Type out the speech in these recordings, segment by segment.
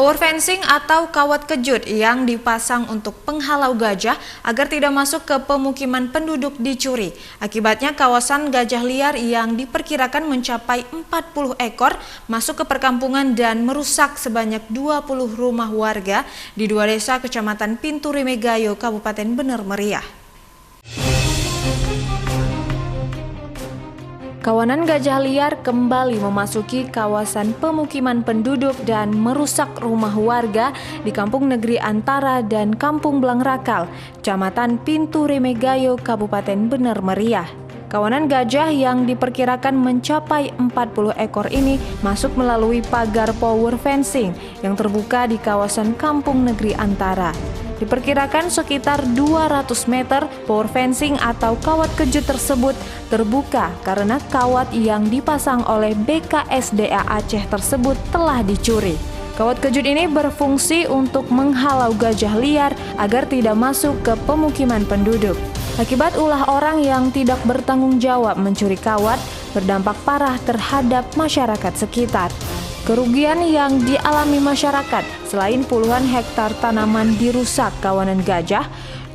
Power fencing atau kawat kejut yang dipasang untuk penghalau gajah agar tidak masuk ke pemukiman penduduk dicuri. Akibatnya kawasan gajah liar yang diperkirakan mencapai 40 ekor masuk ke perkampungan dan merusak sebanyak 20 rumah warga di 2 desa Kecamatan Pintu Rimegayo, Kabupaten Bener Meriah. Kawanan gajah liar kembali memasuki kawasan pemukiman penduduk dan merusak rumah warga di Kampung Negeri Antara dan Kampung Blangrakal, Kecamatan Pintu Rimegayo, Kabupaten Bener Meriah. Kawanan gajah yang diperkirakan mencapai 40 ekor ini masuk melalui pagar power fencing yang terbuka di kawasan Kampung Negeri Antara. Diperkirakan sekitar 200 meter power fencing atau kawat kejut tersebut terbuka karena kawat yang dipasang oleh BKSDA Aceh tersebut telah dicuri. Kawat kejut ini berfungsi untuk menghalau gajah liar agar tidak masuk ke pemukiman penduduk. Akibat ulah orang yang tidak bertanggung jawab mencuri kawat berdampak parah terhadap masyarakat sekitar. Kerugian yang dialami masyarakat selain puluhan hektar tanaman dirusak kawanan gajah,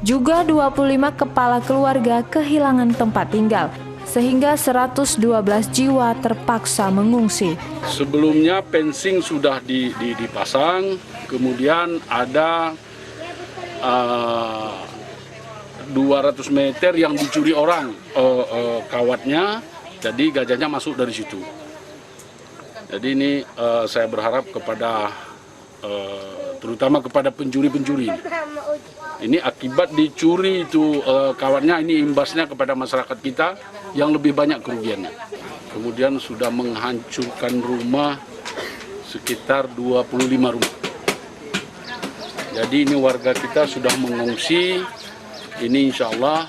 juga 25 kepala keluarga kehilangan tempat tinggal, sehingga 112 jiwa terpaksa mengungsi. Sebelumnya fencing sudah dipasang, kemudian ada 200 meter yang dicuri orang kawatnya, jadi gajahnya masuk dari situ. Jadi ini saya berharap kepada terutama kepada pencuri-pencuri ini akibat dicuri itu kawatnya, ini imbasnya kepada masyarakat kita yang lebih banyak kerugiannya. Kemudian sudah menghancurkan rumah sekitar 25 rumah. Jadi ini warga kita sudah mengungsi. Ini insya Allah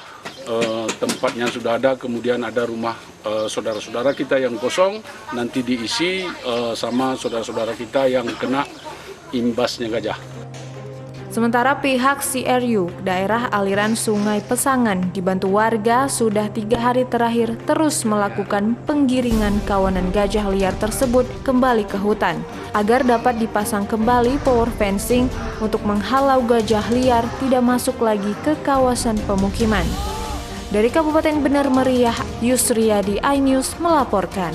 tempatnya sudah ada, kemudian ada rumah saudara-saudara kita yang kosong, nanti diisi sama saudara-saudara kita yang kena imbasnya gajah. Sementara pihak CRU, daerah aliran Sungai Pesangan, dibantu warga sudah 3 hari terakhir terus melakukan penggiringan kawanan gajah liar tersebut kembali ke hutan, agar dapat dipasang kembali power fencing untuk menghalau gajah liar tidak masuk lagi ke kawasan pemukiman. Dari Kabupaten Bener Meriah, Yusriyadi iNews melaporkan.